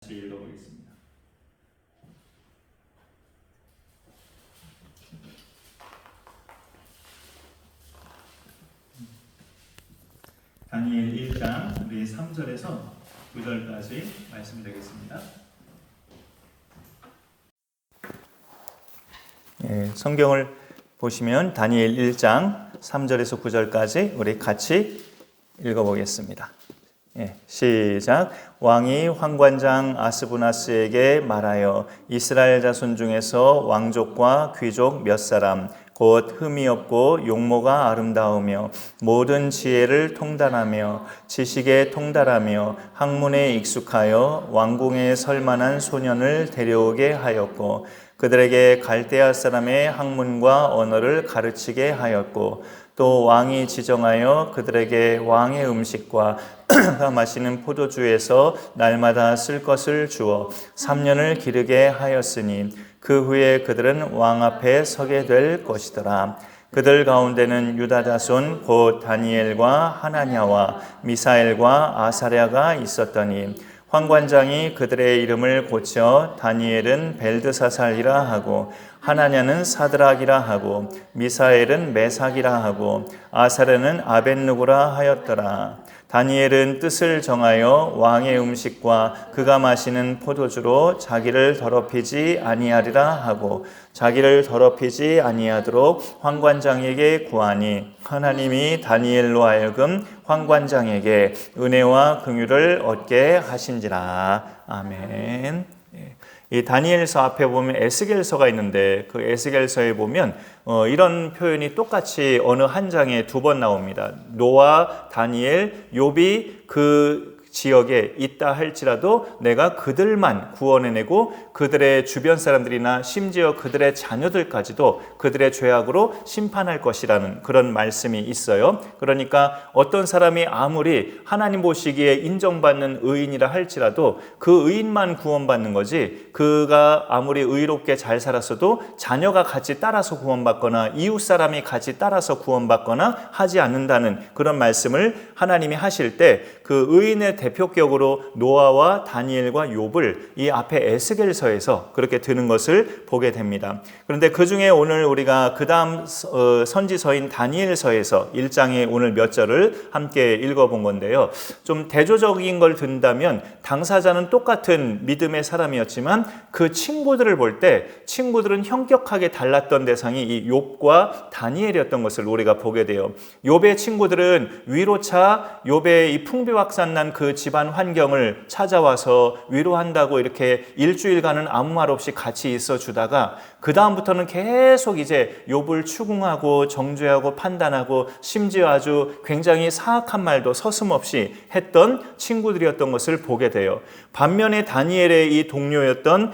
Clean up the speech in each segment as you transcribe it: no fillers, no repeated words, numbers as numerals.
같이 읽어보겠습니다. 다니엘 1장 우리 3절에서 9절까지 말씀드리겠습니다. 성경을 보시면 다니엘 1장 3절에서 9절까지 우리 같이 읽어보겠습니다. 시작. 왕이 환관장 아스부나스에게 말하여 이스라엘 자손 중에서 왕족과 귀족 몇 사람 곧 흠이 없고 용모가 아름다우며 모든 지혜를 통달하며 지식에 통달하며 학문에 익숙하여 왕궁에 설 만한 소년을 데려오게 하였고 그들에게 갈대아 사람의 학문과 언어를 가르치게 하였고 또 왕이 지정하여 그들에게 왕의 음식과 마시는 포도주에서 날마다 쓸 것을 주어 3년을 기르게 하였으니 그 후에 그들은 왕 앞에 서게 될 것이더라. 그들 가운데는 유다 자손 곧 다니엘과 하나냐와 미사엘과 아사랴가 있었더니 환관장이 그들의 이름을 고쳐 다니엘은 벨드사살이라 하고 하나냐는 사드락이라 하고 미사엘은 메삭이라 하고 아사랴는 아벳누고라 하였더라. 다니엘은 뜻을 정하여 왕의 음식과 그가 마시는 포도주로 자기를 더럽히지 아니하리라 하고 자기를 더럽히지 아니하도록 환관장에게 구하니 하나님이 다니엘로 하여금 환관장에게 은혜와 긍휼을 얻게 하신지라. 아멘. 이 다니엘서 앞에 보면 에스겔서가 있는데 그 에스겔서에 보면 이런 표현이 똑같이 어느 한 장에 2번 나옵니다. 노아, 다니엘, 욥이 그 지역에 있다 할지라도 내가 그들만 구원해내고 그들의 주변 사람들이나 심지어 그들의 자녀들까지도 그들의 죄악으로 심판할 것이라는 그런 말씀이 있어요. 그러니까 어떤 사람이 아무리 하나님 보시기에 인정받는 의인이라 할지라도 그 의인만 구원받는 거지 그가 아무리 의롭게 잘 살았어도 자녀가 같이 따라서 구원받거나 이웃 사람이 같이 따라서 구원받거나 하지 않는다는 그런 말씀을 하나님이 하실 때 그 의인의 대표격으로 노아와 다니엘과 욥을 이 앞에 에스겔서에서 그렇게 드는 것을 보게 됩니다. 그런데 그 중에 오늘 우리가 그 다음 선지서인 다니엘서에서 1장에 오늘 몇 절을 함께 읽어본 건데요. 좀 대조적인 걸 든다면 당사자는 똑같은 믿음의 사람이었지만 그 친구들을 볼 때 친구들은 현격하게 달랐던 대상이 이 욥과 다니엘이었던 것을 우리가 보게 돼요. 욥의 친구들은 위로차 욥의 이 풍비박산난 그 집안 환경을 찾아와서 위로한다고 이렇게 일주일간은 아무 말 없이 같이 있어 주다가 그 다음부터는 계속 이제 욥을 추궁하고 정죄하고 판단하고 심지어 아주 굉장히 사악한 말도 서슴없이 했던 친구들이었던 것을 보게 돼요. 반면에 다니엘의 이 동료였던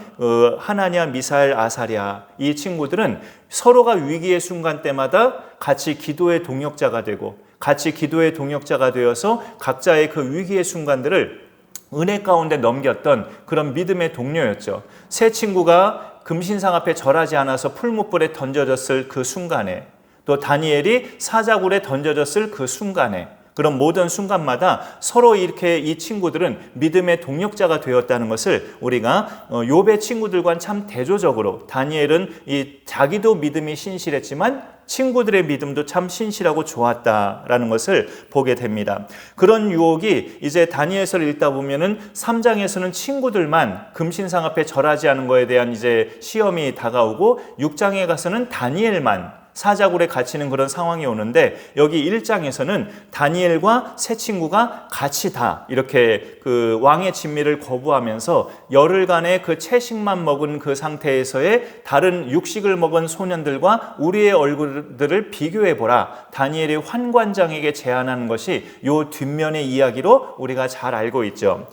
하나냐, 미사엘, 아사랴 이 친구들은 서로가 위기의 순간 때마다 같이 기도의 동역자가 되고 같이 기도의 동역자가 되어서 각자의 그 위기의 순간들을 은혜 가운데 넘겼던 그런 믿음의 동료였죠. 세 친구가 금신상 앞에 절하지 않아서 풀무불에 던져졌을 그 순간에 또 다니엘이 사자굴에 던져졌을 그 순간에 그런 모든 순간마다 서로 이렇게 이 친구들은 믿음의 동역자가 되었다는 것을 우리가 욥의 친구들과는 참 대조적으로 다니엘은 이 자기도 믿음이 신실했지만 친구들의 믿음도 참 신실하고 좋았다라는 것을 보게 됩니다. 그런 유혹이 이제 다니엘서를 읽다 보면은 3장에서는 친구들만 금신상 앞에 절하지 않은 거에 대한 이제 시험이 다가오고 6장에 가서는 다니엘만 사자굴에 갇히는 그런 상황이 오는데 여기 1장에서는 다니엘과 세 친구가 같이 다 이렇게 그 왕의 진미를 거부하면서 열흘간의 그 채식만 먹은 그 상태에서의 다른 육식을 먹은 소년들과 우리의 얼굴들을 비교해보라. 다니엘이 환관장에게 제안하는 것이 요 뒷면의 이야기로 우리가 잘 알고 있죠.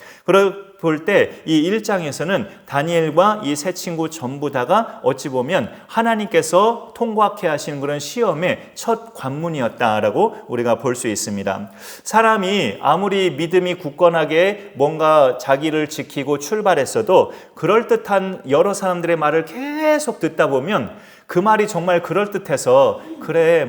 볼 때 이 1장에서는 다니엘과 이 세 친구 전부 다가 어찌 보면 하나님께서 통과케 하신 그런 시험의 첫 관문이었다라고 우리가 볼 수 있습니다. 사람이 아무리 믿음이 굳건하게 뭔가 자기를 지키고 출발했어도 그럴듯한 여러 사람들의 말을 계속 듣다 보면 그 말이 정말 그럴듯해서 그래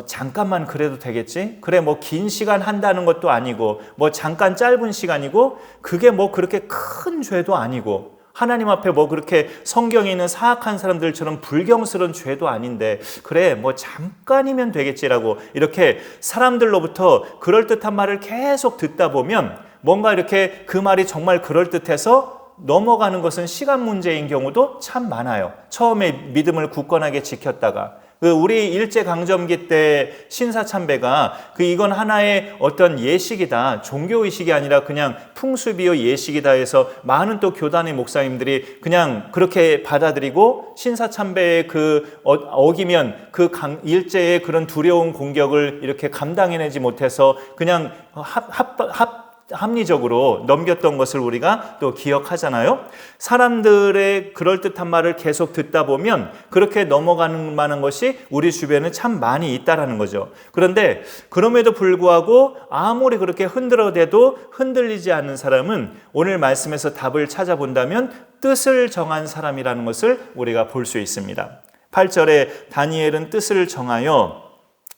잠깐만 그래도 되겠지? 그래 긴 시간 한다는 것도 아니고 잠깐 짧은 시간이고 그게 그렇게 큰 죄도 아니고 하나님 앞에 그렇게 성경에 있는 사악한 사람들처럼 불경스러운 죄도 아닌데 그래 잠깐이면 되겠지라고 이렇게 사람들로부터 그럴듯한 말을 계속 듣다 보면 뭔가 이렇게 그 말이 정말 그럴듯해서 넘어가는 것은 시간 문제인 경우도 참 많아요. 처음에 믿음을 굳건하게 지켰다가 우리 일제강점기 때 신사참배가 이건 하나의 어떤 예식이다, 종교의식이 아니라 그냥 풍습이요 예식이다 해서 많은 또 교단의 목사님들이 그냥 그렇게 받아들이고 신사참배에 어기면 일제의 그런 두려운 공격을 이렇게 감당해내지 못해서 그냥 합리적으로 넘겼던 것을 우리가 또 기억하잖아요. 사람들의 그럴듯한 말을 계속 듣다 보면 그렇게 넘어가는 만한 것이 우리 주변에 참 많이 있다라는 거죠. 그런데 그럼에도 불구하고 아무리 그렇게 흔들어대도 흔들리지 않는 사람은 오늘 말씀에서 답을 찾아본다면 뜻을 정한 사람이라는 것을 우리가 볼 수 있습니다. 8절에 다니엘은 뜻을 정하여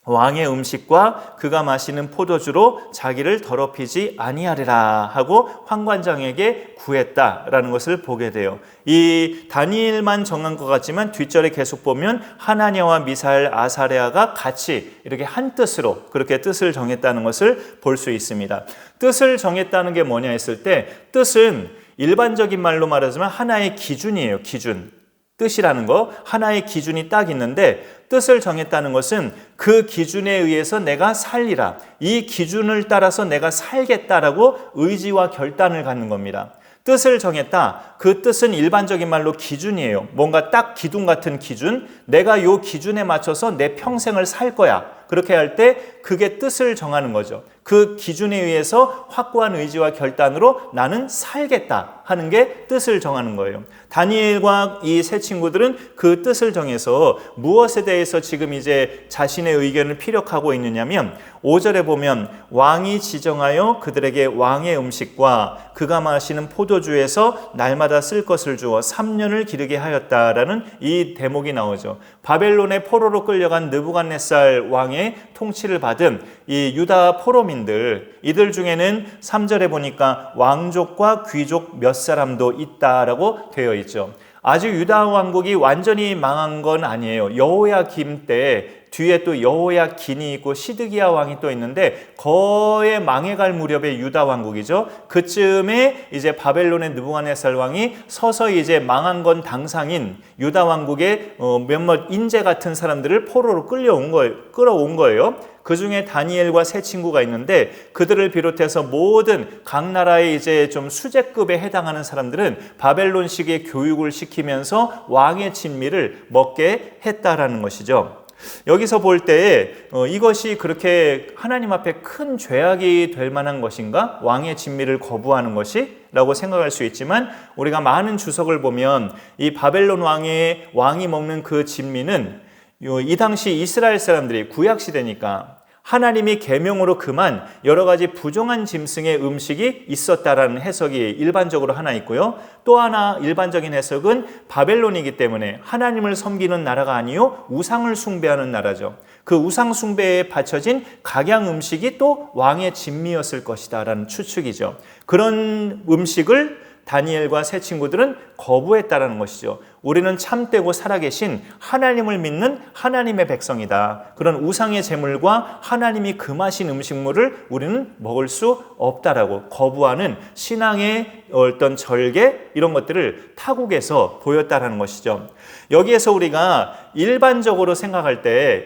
왕의 음식과 그가 마시는 포도주로 자기를 더럽히지 아니하리라 하고 환관장에게 구했다라는 것을 보게 돼요. 이 다니엘만 정한 것 같지만 뒷절에 계속 보면 하나냐와 미사엘, 아사랴가 같이 이렇게 한 뜻으로 그렇게 뜻을 정했다는 것을 볼 수 있습니다. 뜻을 정했다는 게 뭐냐 했을 때 뜻은 일반적인 말로 말하자면 하나의 기준이에요. 기준. 뜻이라는 거 하나의 기준이 딱 있는데 뜻을 정했다는 것은 그 기준에 의해서 내가 살리라. 이 기준을 따라서 내가 살겠다라고 의지와 결단을 갖는 겁니다. 뜻을 정했다. 그 뜻은 일반적인 말로 기준이에요. 뭔가 딱 기둥 같은 기준. 내가 요 기준에 맞춰서 내 평생을 살 거야. 그렇게 할 때 그게 뜻을 정하는 거죠. 그 기준에 의해서 확고한 의지와 결단으로 나는 살겠다 하는 게 뜻을 정하는 거예요. 다니엘과 이 세 친구들은 그 뜻을 정해서 무엇에 대해서 지금 이제 자신의 의견을 피력하고 있느냐면 5절에 보면 왕이 지정하여 그들에게 왕의 음식과 그가 마시는 포도주에서 날마다 쓸 것을 주어 3년을 기르게 하였다라는 이 대목이 나오죠. 바벨론의 포로로 끌려간 느부갓네살 왕의 통치를 받은 이 유다 포로민들, 이들 중에는 3절에 보니까 왕족과 귀족 몇 사람도 있다라고 되어 있죠. 아직 유다 왕국이 완전히 망한 건 아니에요. 여호야김 때 뒤에 또 여호야긴이 있고 시드기야 왕이 또 있는데 거의 망해갈 무렵의 유다 왕국이죠. 그쯤에 이제 바벨론의 느부갓네살 왕이 서서히 이제 망한 건 당상인 유다 왕국의 몇몇 인재 같은 사람들을 포로로 끌어온 거예요. 그 중에 다니엘과 세 친구가 있는데 그들을 비롯해서 모든 각 나라의 이제 좀 수제급에 해당하는 사람들은 바벨론식의 교육을 시키면서 왕의 진미를 먹게 했다라는 것이죠. 여기서 볼 때 이것이 그렇게 하나님 앞에 큰 죄악이 될 만한 것인가? 왕의 진미를 거부하는 것이? 라고 생각할 수 있지만 우리가 많은 주석을 보면 이 바벨론 왕이 먹는 그 진미는 이 당시 이스라엘 사람들이 구약시대니까 하나님이 계명으로 그만 여러 가지 부정한 짐승의 음식이 있었다라는 해석이 일반적으로 하나 있고요. 또 하나 일반적인 해석은 바벨론이기 때문에 하나님을 섬기는 나라가 아니요 우상을 숭배하는 나라죠. 그 우상 숭배에 바쳐진 각양 음식이 또 왕의 진미였을 것이다 라는 추측이죠. 그런 음식을 다니엘과 세 친구들은 거부했다라는 것이죠. 우리는 참되고 살아계신 하나님을 믿는 하나님의 백성이다. 그런 우상의 제물과 하나님이 금하신 음식물을 우리는 먹을 수 없다라고 거부하는 신앙의 어떤 절개 이런 것들을 타국에서 보였다라는 것이죠. 여기에서 우리가 일반적으로 생각할 때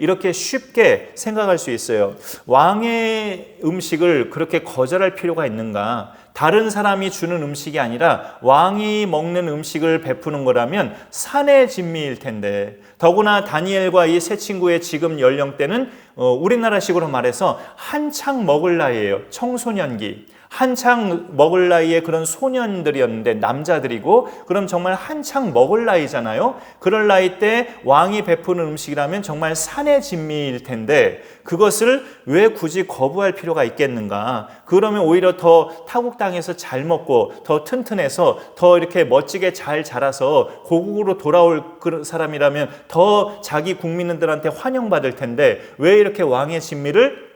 이렇게 쉽게 생각할 수 있어요. 왕의 음식을 그렇게 거절할 필요가 있는가? 다른 사람이 주는 음식이 아니라 왕이 먹는 음식을 베푸는 거라면 산의 진미일 텐데 더구나 다니엘과 이 세 친구의 지금 연령대는 우리나라식으로 말해서 한창 먹을 나이예요. 청소년기. 한창 먹을 나이에 그런 소년들이었는데 남자들이고 그럼 정말 한창 먹을 나이잖아요. 그럴 나이 때 왕이 베푸는 음식이라면 정말 산의 진미일 텐데 그것을 왜 굳이 거부할 필요가 있겠는가? 그러면 오히려 더 타국 땅에서 잘 먹고 더 튼튼해서 더 이렇게 멋지게 잘 자라서 고국으로 돌아올 그런 사람이라면 더 자기 국민들한테 환영받을 텐데 왜 이렇게 왕의 진미를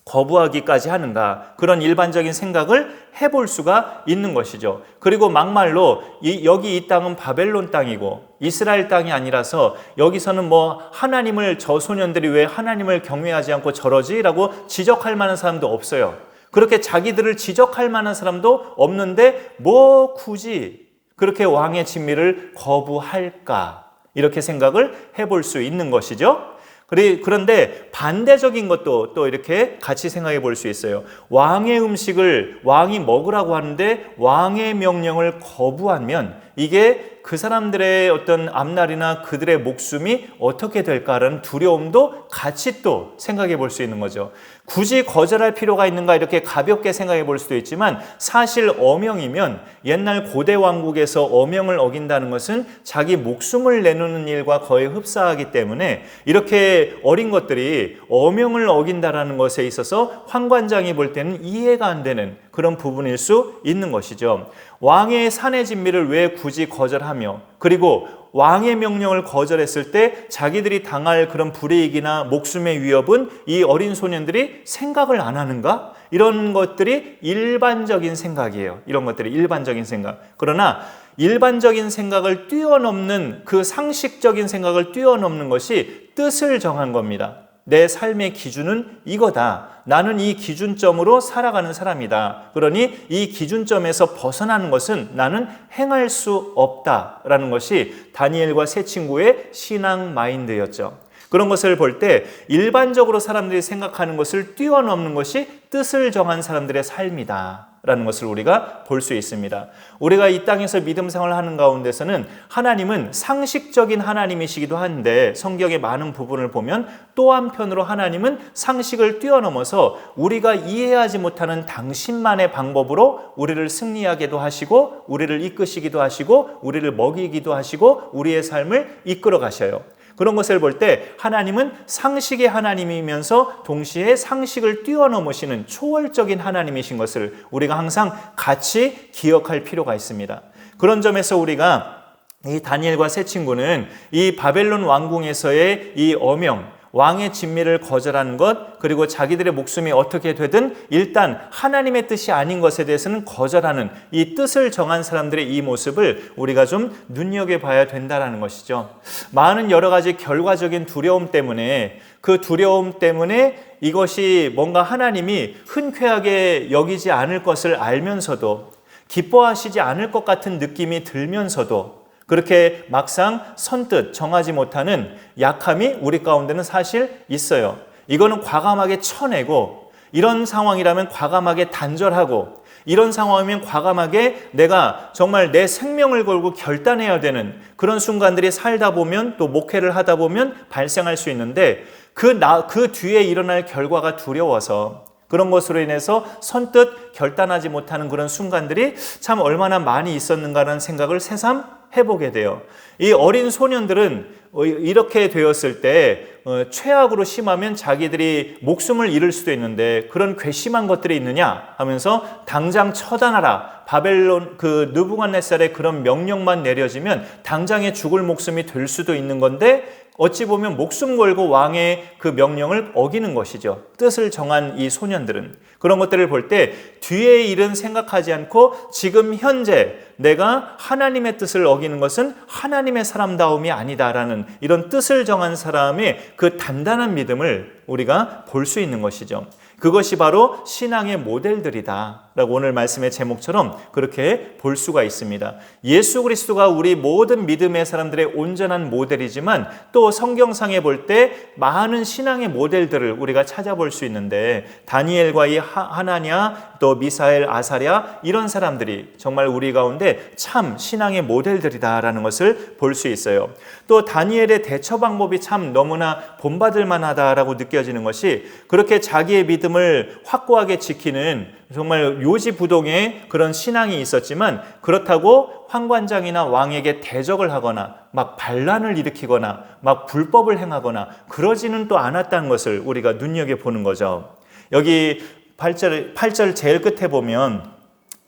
거부하기까지 하는가? 그런 일반적인 생각을 해볼 수가 있는 것이죠. 그리고 막말로 여기 이 땅은 바벨론 땅이고 이스라엘 땅이 아니라서 여기서는 뭐 하나님을 저 소년들이 왜 하나님을 경외하지 않고 저러지? 라고 지적할 만한 사람도 없어요. 그렇게 자기들을 지적할 만한 사람도 없는데 뭐 굳이 그렇게 왕의 진미를 거부할까? 이렇게 생각을 해볼 수 있는 것이죠. 그런데 반대적인 것도 또 이렇게 같이 생각해 볼 수 있어요. 왕의 음식을 왕이 먹으라고 하는데 왕의 명령을 거부하면 이게 그 사람들의 어떤 앞날이나 그들의 목숨이 어떻게 될까라는 두려움도 같이 또 생각해 볼 수 있는 거죠. 굳이 거절할 필요가 있는가 이렇게 가볍게 생각해 볼 수도 있지만 사실 어명이면 옛날 고대 왕국에서 어명을 어긴다는 것은 자기 목숨을 내놓는 일과 거의 흡사하기 때문에 이렇게 어린 것들이 어명을 어긴다라는 것에 있어서 환관장이 볼 때는 이해가 안 되는 그런 부분일 수 있는 것이죠. 왕의 산의 진미를 왜 굳이 거절하며 그리고 왕의 명령을 거절했을 때 자기들이 당할 그런 불이익이나 목숨의 위협은 이 어린 소년들이 생각을 안 하는가? 이런 것들이 일반적인 생각이에요. 이런 것들이 일반적인 생각. 그러나 일반적인 생각을 뛰어넘는 그 상식적인 생각을 뛰어넘는 것이 뜻을 정한 겁니다. 내 삶의 기준은 이거다. 나는 이 기준점으로 살아가는 사람이다. 그러니 이 기준점에서 벗어나는 것은 나는 행할 수 없다라는 것이 다니엘과 세 친구의 신앙 마인드였죠. 그런 것을 볼 때 일반적으로 사람들이 생각하는 것을 뛰어넘는 것이 뜻을 정한 사람들의 삶이다 라는 것을 우리가 볼 수 있습니다. 우리가 이 땅에서 믿음 생활을 하는 가운데서는 하나님은 상식적인 하나님이시기도 한데 성경의 많은 부분을 보면 또 한편으로 하나님은 상식을 뛰어넘어서 우리가 이해하지 못하는 당신만의 방법으로 우리를 승리하게도 하시고 우리를 이끄시기도 하시고 우리를 먹이기도 하시고 우리의 삶을 이끌어 가셔요. 그런 것을 볼 때 하나님은 상식의 하나님이면서 동시에 상식을 뛰어넘으시는 초월적인 하나님이신 것을 우리가 항상 같이 기억할 필요가 있습니다. 그런 점에서 우리가 이 다니엘과 세 친구는 이 바벨론 왕궁에서의 이 어명, 왕의 진미를 거절하는 것, 그리고 자기들의 목숨이 어떻게 되든 일단 하나님의 뜻이 아닌 것에 대해서는 거절하는 이 뜻을 정한 사람들의 이 모습을 우리가 좀 눈여겨봐야 된다는 것이죠. 많은 여러 가지 결과적인 두려움 때문에 그 두려움 때문에 이것이 뭔가 하나님이 흔쾌하게 여기지 않을 것을 알면서도 기뻐하시지 않을 것 같은 느낌이 들면서도 그렇게 막상 선뜻 정하지 못하는 약함이 우리 가운데는 사실 있어요. 이거는 과감하게 쳐내고 이런 상황이라면 과감하게 단절하고 이런 상황이면 과감하게 내가 정말 내 생명을 걸고 결단해야 되는 그런 순간들이 살다 보면 또 목회를 하다 보면 발생할 수 있는데 그 뒤에 일어날 결과가 두려워서 그런 것으로 인해서 선뜻 결단하지 못하는 그런 순간들이 참 얼마나 많이 있었는가라는 생각을 새삼 해보게 돼요. 이 어린 소년들은 이렇게 되었을 때 최악으로 심하면 자기들이 목숨을 잃을 수도 있는데 그런 괘씸한 것들이 있느냐 하면서 당장 처단하라. 바벨론 그 느부갓네살의 그런 명령만 내려지면 당장에 죽을 목숨이 될 수도 있는 건데 어찌 보면 목숨 걸고 왕의 그 명령을 어기는 것이죠. 뜻을 정한 이 소년들은 그런 것들을 볼 때 뒤의 일은 생각하지 않고 지금 현재 내가 하나님의 뜻을 어기는 것은 하나님의 사람다움이 아니다라는 이런 뜻을 정한 사람의 그 단단한 믿음을 우리가 볼 수 있는 것이죠. 그것이 바로 신앙의 모델들이다 라고 오늘 말씀의 제목처럼 그렇게 볼 수가 있습니다. 예수 그리스도가 우리 모든 믿음의 사람들의 온전한 모델이지만 또 성경상에 볼 때 많은 신앙의 모델들을 우리가 찾아볼 수 있는데 다니엘과 이 하나냐 또 미사엘, 아사랴 이런 사람들이 정말 우리 가운데 참 신앙의 모델들이다라는 것을 볼 수 있어요. 또 다니엘의 대처 방법이 참 너무나 본받을 만하다라고 느껴지는 것이 그렇게 자기의 믿음을 확고하게 지키는 정말 요지부동의 그런 신앙이 있었지만 그렇다고 환관장이나 왕에게 대적을 하거나 막 반란을 일으키거나 막 불법을 행하거나 그러지는 또 않았다는 것을 우리가 눈여겨보는 거죠. 여기 8절 제일 끝에 보면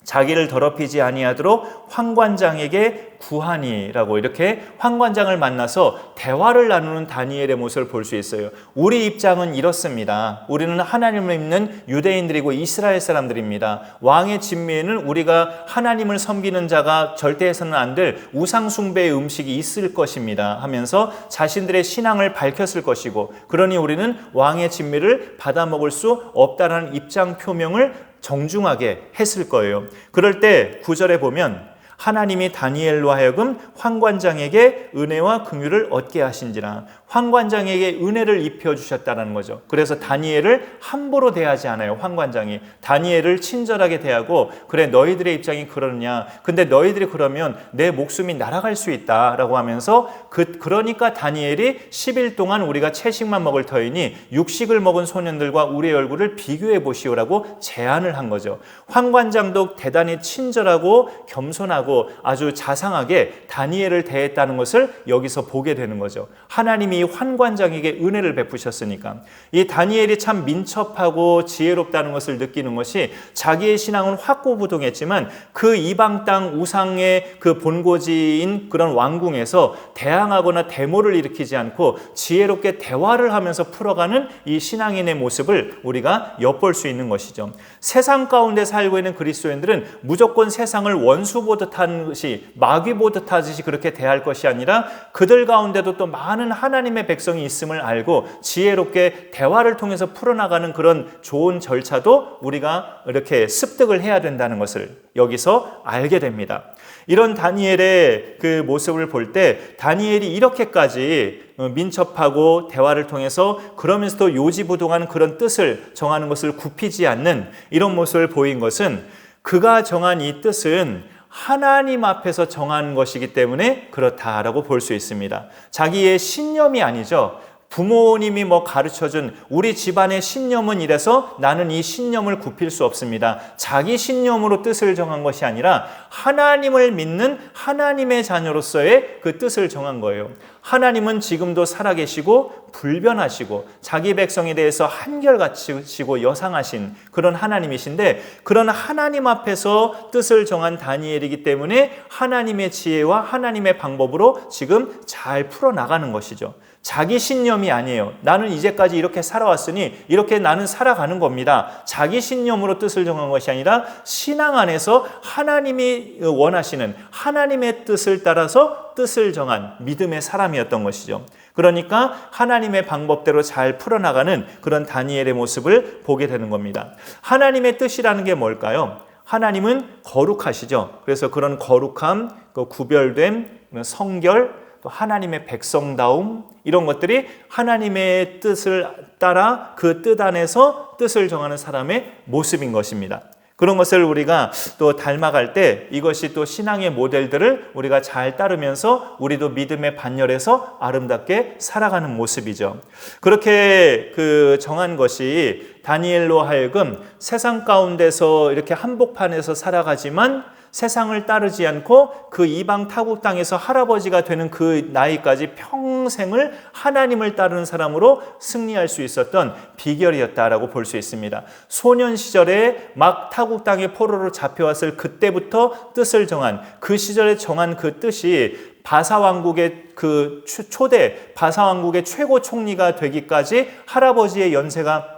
자기를 더럽히지 아니하도록 환관장에게 구하니라고 이렇게 환관장을 만나서 대화를 나누는 다니엘의 모습을 볼 수 있어요. 우리 입장은 이렇습니다. 우리는 하나님을 믿는 유대인들이고 이스라엘 사람들입니다. 왕의 진미에는 우리가 하나님을 섬기는 자가 절대 해서는 안 될 우상 숭배의 음식이 있을 것입니다 하면서 자신들의 신앙을 밝혔을 것이고, 그러니 우리는 왕의 진미를 받아먹을 수 없다라는 입장 표명을 정중하게 했을 거예요. 그럴 때 9절에 보면 하나님이 다니엘로 하여금 환관장에게 은혜와 긍휼을 얻게 하신지라, 환관장에게 은혜를 입혀주셨다는 거죠. 그래서 다니엘을 함부로 대하지 않아요. 환관장이 다니엘을 친절하게 대하고, 그래 너희들의 입장이 그러느냐, 근데 너희들이 그러면 내 목숨이 날아갈 수 있다라고 하면서 그러니까 다니엘이 10일 동안 우리가 채식만 먹을 터이니 육식을 먹은 소년들과 우리의 얼굴을 비교해 보시오라고 제안을 한 거죠. 환관장도 대단히 친절하고 겸손하고 아주 자상하게 다니엘을 대했다는 것을 여기서 보게 되는 거죠. 하나님이 환관장에게 은혜를 베푸셨으니까. 이 다니엘이 참 민첩하고 지혜롭다는 것을 느끼는 것이, 자기의 신앙은 확고부동했지만 그 이방 땅 우상의 그 본고지인 그런 왕궁에서 대항하거나 데모를 일으키지 않고 지혜롭게 대화를 하면서 풀어가는 이 신앙인의 모습을 우리가 엿볼 수 있는 것이죠. 세상 가운데 살고 있는 그리스도인들은 무조건 세상을 원수 보듯 하는 것이, 마귀 보듯 하듯이 그렇게 대할 것이 아니라 그들 가운데도 또 많은 하나님의 백성이 있음을 알고 지혜롭게 대화를 통해서 풀어나가는 그런 좋은 절차도 우리가 이렇게 습득을 해야 된다는 것을 여기서 알게 됩니다. 이런 다니엘의 그 모습을 볼 때 다니엘이 이렇게까지 민첩하고 대화를 통해서 그러면서도 요지부동한 그런 뜻을 정하는 것을 굽히지 않는 이런 모습을 보인 것은, 그가 정한 이 뜻은 하나님 앞에서 정한 것이기 때문에 그렇다라고 볼 수 있습니다. 자기의 신념이 아니죠. 부모님이 가르쳐준 우리 집안의 신념은 이래서 나는 이 신념을 굽힐 수 없습니다. 자기 신념으로 뜻을 정한 것이 아니라 하나님을 믿는 하나님의 자녀로서의 그 뜻을 정한 거예요. 하나님은 지금도 살아계시고 불변하시고 자기 백성에 대해서 한결같으시고 여상하신 그런 하나님이신데, 그런 하나님 앞에서 뜻을 정한 다니엘이기 때문에 하나님의 지혜와 하나님의 방법으로 지금 잘 풀어나가는 것이죠. 자기 신념이 아니에요. 나는 이제까지 이렇게 살아왔으니 이렇게 나는 살아가는 겁니다. 자기 신념으로 뜻을 정한 것이 아니라 신앙 안에서 하나님이 원하시는 하나님의 뜻을 따라서 뜻을 정한 믿음의 사람이었던 것이죠. 그러니까 하나님의 방법대로 잘 풀어나가는 그런 다니엘의 모습을 보게 되는 겁니다. 하나님의 뜻이라는 게 뭘까요? 하나님은 거룩하시죠. 그래서 그런 거룩함, 구별됨, 성결, 또 하나님의 백성다움, 이런 것들이 하나님의 뜻을 따라 그 뜻 안에서 뜻을 정하는 사람의 모습인 것입니다. 그런 것을 우리가 또 닮아갈 때 이것이 또 신앙의 모델들을 우리가 잘 따르면서 우리도 믿음의 반열에서 아름답게 살아가는 모습이죠. 그렇게 그 정한 것이 다니엘로 하여금 세상 가운데서 이렇게 한복판에서 살아가지만 세상을 따르지 않고 그 이방 타국 땅에서 할아버지가 되는 그 나이까지 평생을 하나님을 따르는 사람으로 승리할 수 있었던 비결이었다라고 볼 수 있습니다. 소년 시절에 막 타국 땅의 포로로 잡혀왔을 그때부터 뜻을 정한, 그 시절에 정한 그 뜻이 바사왕국의 그 초대 바사왕국의 최고 총리가 되기까지, 할아버지의 연세가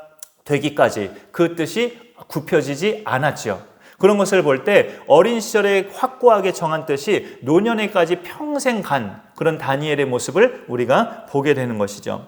되기까지 그 뜻이 굽혀지지 않았죠. 그런 것을 볼 때 어린 시절에 확고하게 정한 뜻이 노년에까지 평생 간 그런 다니엘의 모습을 우리가 보게 되는 것이죠.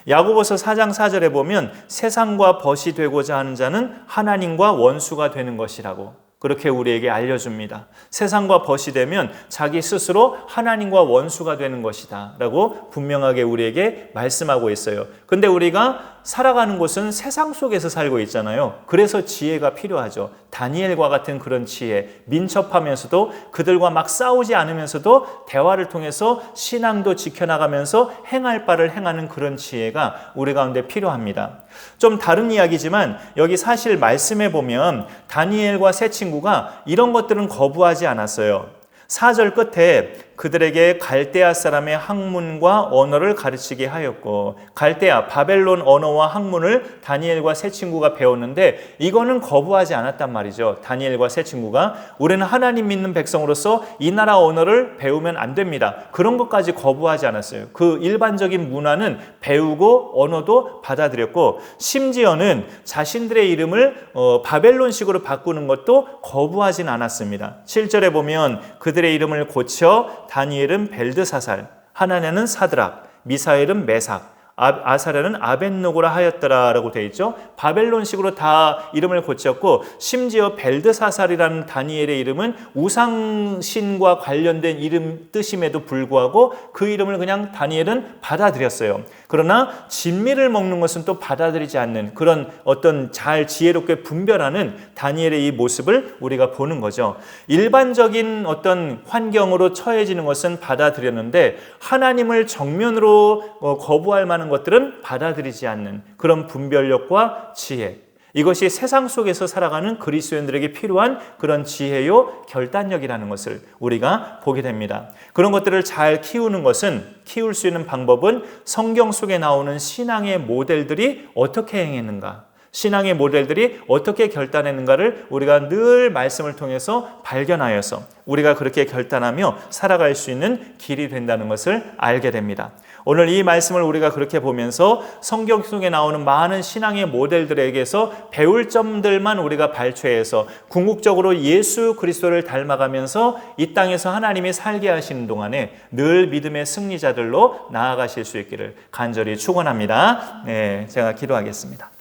야고보서 4장 4절에 보면 세상과 벗이 되고자 하는 자는 하나님과 원수가 되는 것이라고 그렇게 우리에게 알려줍니다. 세상과 벗이 되면 자기 스스로 하나님과 원수가 되는 것이다 라고 분명하게 우리에게 말씀하고 있어요. 근데 우리가 살아가는 곳은 세상 속에서 살고 있잖아요. 그래서 지혜가 필요하죠. 다니엘과 같은 그런 지혜, 민첩하면서도 그들과 막 싸우지 않으면서도 대화를 통해서 신앙도 지켜나가면서 행할 바를 행하는 그런 지혜가 우리 가운데 필요합니다. 좀 다른 이야기지만 여기 사실 말씀해 보면 다니엘과 세 친구가 이런 것들은 거부하지 않았어요. 4절 끝에 그들에게 갈대아 사람의 학문과 언어를 가르치게 하였고, 갈대아, 바벨론 언어와 학문을 다니엘과 세 친구가 배웠는데 이거는 거부하지 않았단 말이죠. 다니엘과 세 친구가 우리는 하나님 믿는 백성으로서 이 나라 언어를 배우면 안 됩니다. 그런 것까지 거부하지 않았어요. 그 일반적인 문화는 배우고 언어도 받아들였고, 심지어는 자신들의 이름을 바벨론식으로 바꾸는 것도 거부하진 않았습니다. 7절에 보면 그들의 이름을 고쳐 다니엘은 벨드사살, 하나냐는 사드락, 미사엘은 메삭, 아사랴는 아벳노고라 하였더라라고 되어 있죠. 바벨론식으로 다 이름을 고쳤고, 심지어 벨드사살이라는 다니엘의 이름은 우상신과 관련된 이름 뜻임에도 불구하고 그 이름을 그냥 다니엘은 받아들였어요. 그러나 진미를 먹는 것은 또 받아들이지 않는 그런 어떤 잘 지혜롭게 분별하는 다니엘의 이 모습을 우리가 보는 거죠. 일반적인 어떤 환경으로 처해지는 것은 받아들였는데 하나님을 정면으로 거부할 만한 것들은 받아들이지 않는 그런 분별력과 지혜, 이것이 세상 속에서 살아가는 그리스도인들에게 필요한 그런 지혜요 결단력이라는 것을 우리가 보게 됩니다. 그런 것들을 잘 키우는 것은, 키울 수 있는 방법은 성경 속에 나오는 신앙의 모델들이 어떻게 행했는가, 신앙의 모델들이 어떻게 결단했는가를 우리가 늘 말씀을 통해서 발견하여서 우리가 그렇게 결단하며 살아갈 수 있는 길이 된다는 것을 알게 됩니다. 오늘 이 말씀을 우리가 그렇게 보면서 성경 속에 나오는 많은 신앙의 모델들에게서 배울 점들만 우리가 발췌해서 궁극적으로 예수 그리스도를 닮아가면서 이 땅에서 하나님이 살게 하시는 동안에 늘 믿음의 승리자들로 나아가실 수 있기를 간절히 축원합니다. 네, 제가 기도하겠습니다.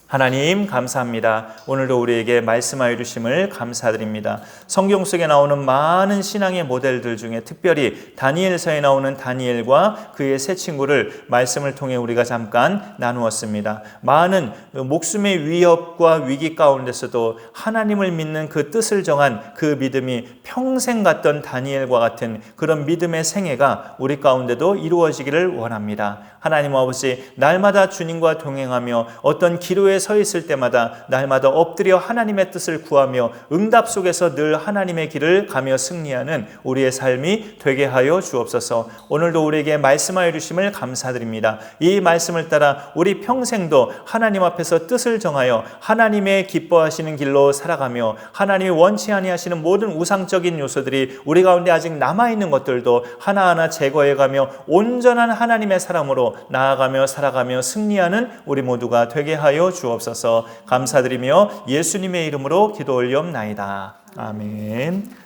하나님 감사합니다. 오늘도 우리에게 말씀하여 주심을 감사드립니다. 성경 속에 나오는 많은 신앙의 모델들 중에 특별히 다니엘서에 나오는 다니엘과 그의 세 친구를 말씀을 통해 우리가 잠깐 나누었습니다. 많은 목숨의 위협과 위기 가운데서도 하나님을 믿는 그 뜻을 정한 그 믿음이 평생 갔던 다니엘과 같은 그런 믿음의 생애가 우리 가운데도 이루어지기를 원합니다. 하나님 아버지, 날마다 주님과 동행하며 어떤 기로에 서 있을 때마다 날마다 엎드려 하나님의 뜻을 구하며 응답 속에서 늘 하나님의 길을 가며 승리하는 우리의 삶이 되게 하여 주옵소서. 오늘도 우리에게 말씀하여 주심을 감사드립니다. 이 말씀을 따라 우리 평생도 하나님 앞에서 뜻을 정하여 하나님의 기뻐하시는 길로 살아가며 하나님이 원치 아니하시는 모든 우상적인 요소들이 우리 가운데 아직 남아있는 것들도 하나하나 제거해가며 온전한 하나님의 사람으로 나아가며 살아가며 승리하는 우리 모두가 되게 하여 주옵소서. 감사드리며 예수님의 이름으로 기도 올리옵나이다. 아멘.